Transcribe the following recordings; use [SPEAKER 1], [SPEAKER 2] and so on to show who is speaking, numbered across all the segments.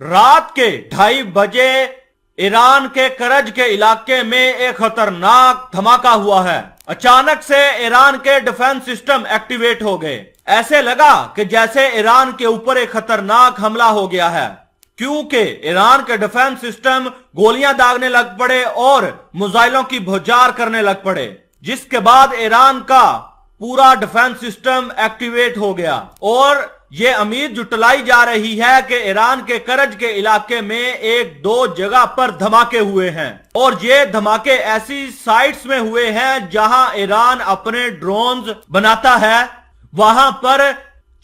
[SPEAKER 1] रात के 2:30 बजे ईरान के करज के इलाके में एक खतरनाक धमाका हुआ है। अचानक से ईरान के डिफेंस सिस्टम एक्टिवेट हो गए। ऐसे लगा कि जैसे ईरान के ऊपर एक खतरनाक हमला हो गया है, क्योंकि ईरान के डिफेंस सिस्टम गोलियां दागने लग पड़े और मिसाइलों की बौछार करने लग पड़े, जिसके बाद ईरान का पूरा डिफेंस सिस्टम एक्टिवेट हो गया। और ये उम्मीद जुटलाई जा रही है कि ईरान के करज के इलाके में एक दो जगह पर धमाके हुए हैं, और ये धमाके ऐसी साइट्स में हुए हैं जहां ईरान अपने ड्रोन्स बनाता है। वहां पर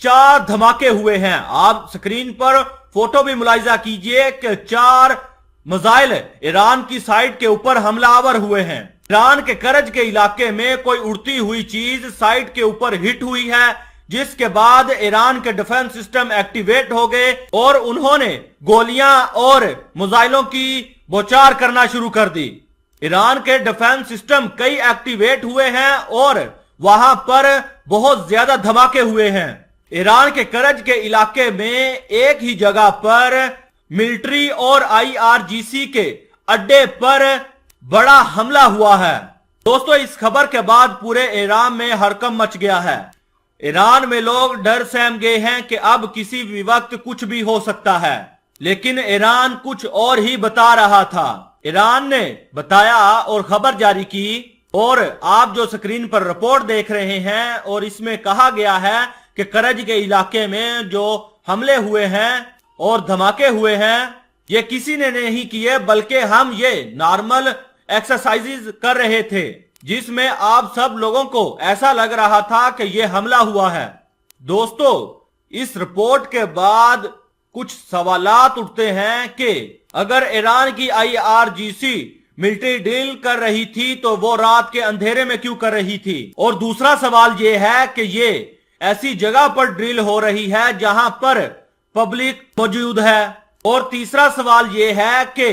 [SPEAKER 1] 4 धमाके हुए हैं। आप स्क्रीन पर फोटो भी मुलाहिजा कीजिए कि 4 मिसाइल ईरान की साइट के ऊपर हमलावर हुए हैं। ईरान के करज के इलाके में कोई उड़ती हुई चीज साइट के ऊपर हिट हुई है, जिसके बाद ईरान के डिफेंस सिस्टम एक्टिवेट हो गए और उन्होंने गोलियां और मिसाइलों की बौछार करना शुरू कर दी। ईरान के डिफेंस सिस्टम कई एक्टिवेट हुए हैं और वहां पर बहुत ज्यादा धमाके हुए हैं। ईरान के करज के इलाके में एक ही जगह पर मिलिट्री और IRGC के अड्डे पर बड़ा हमला हुआ है। दोस्तों, इस खबर के बाद पूरे ईरान में हड़कंप मच गया है। ईरान में लोग डर सहम गए हैं कि अब किसी भी वक्त कुछ भी हो सकता है, लेकिन ईरान कुछ और ही बता रहा था। ईरान ने बताया और खबर जारी की, और आप जो स्क्रीन पर रिपोर्ट देख रहे हैं, और इसमें कहा गया है कि करज के इलाके में जो हमले हुए हैं और धमाके हुए हैं, ये किसी ने नहीं किए, बल्कि हम ये नॉर्मल एक्सरसाइजेज कर रहे थे, जिसमें आप सब लोगों को ऐसा लग रहा था कि ये हमला हुआ है। दोस्तों, इस रिपोर्ट के बाद कुछ सवालात उठते हैं कि अगर ईरान की IRGC मिलिट्री ड्रिल कर रही थी तो वो रात के अंधेरे में क्यों कर रही थी? और दूसरा सवाल ये है कि ये ऐसी जगह पर ड्रिल हो रही है जहां पर पब्लिक मौजूद है। और तीसरा सवाल ये है कि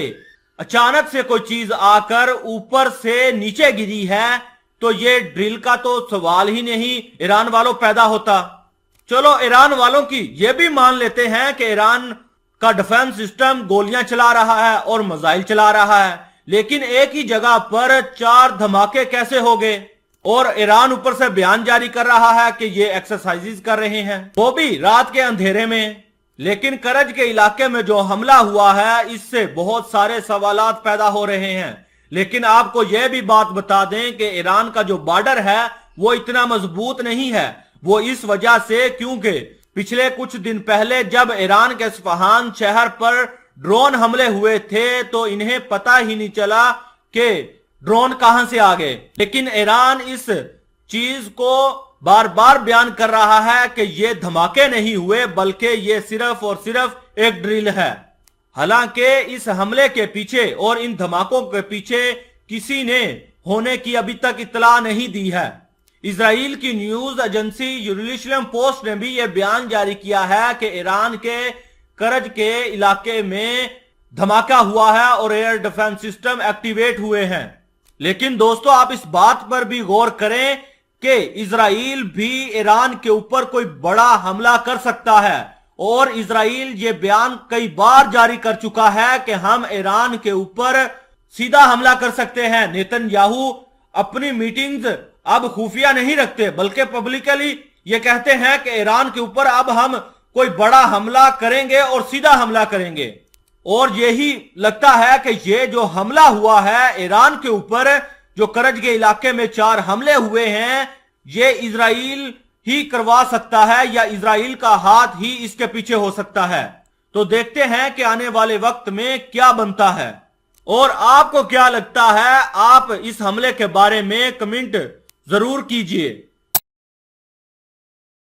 [SPEAKER 1] अचानक से कोई चीज आकर ऊपर से नीचे गिरी है, तो ये ड्रिल का तो सवाल ही नहीं ईरान वालों पैदा होता। चलो, ईरान वालों की ये भी मान लेते हैं कि ईरान का डिफेंस सिस्टम गोलियां चला रहा है और मिसाइल चला रहा है, लेकिन एक ही जगह पर 4 धमाके कैसे हो गए? और ईरान ऊपर से बयान जारी कर रहा है कि ये एक्सरसाइजेज कर रहे हैं, वो भी रात के अंधेरे में। लेकिन करज के इलाके में जो हमला हुआ है, इससे बहुत सारे सवालात पैदा हो रहे हैं। लेकिन आपको यह भी बात बता दें कि ईरान का जो बॉर्डर है वो इतना मजबूत नहीं है। वो इस वजह से क्योंकि पिछले कुछ दिन पहले जब ईरान के इस्फहान शहर पर ड्रोन हमले हुए थे, तो इन्हें पता ही नहीं चला कि ड्रोन कहां से आ गए। लेकिन ईरान इस चीज को बार बार बयान कर रहा है कि ये धमाके नहीं हुए, बल्कि ये सिर्फ और सिर्फ एक ड्रिल है। हालांकि इस हमले के पीछे और इन धमाकों के पीछे किसी ने होने की अभी तक इत्तला नहीं दी है। इजराइल की न्यूज एजेंसी यरूशलेम पोस्ट ने भी यह बयान जारी किया है कि ईरान के करज के इलाके में धमाका हुआ है और एयर डिफेंस सिस्टम एक्टिवेट हुए हैं। लेकिन दोस्तों, आप इस बात पर भी गौर करें कि इजराइल भी ईरान के ऊपर कोई बड़ा हमला कर सकता है, और इजराइल ये बयान कई बार जारी कर चुका है कि हम ईरान के ऊपर सीधा हमला कर सकते हैं। नेतन्याहू अपनी मीटिंग्स अब खुफिया नहीं रखते, बल्कि पब्लिकली ये कहते हैं कि ईरान के ऊपर अब हम कोई बड़ा हमला करेंगे और सीधा हमला करेंगे। और यही लगता है कि ये जो हमला हुआ है ईरान के ऊपर, जो करज के इलाके में 4 हमले हुए हैं, ये इजराइल ही करवा सकता है या इजराइल का हाथ ही इसके पीछे हो सकता है। तो देखते हैं कि आने वाले वक्त में क्या बनता है। और आपको क्या लगता है? आप इस हमले के बारे में कमेंट जरूर कीजिए।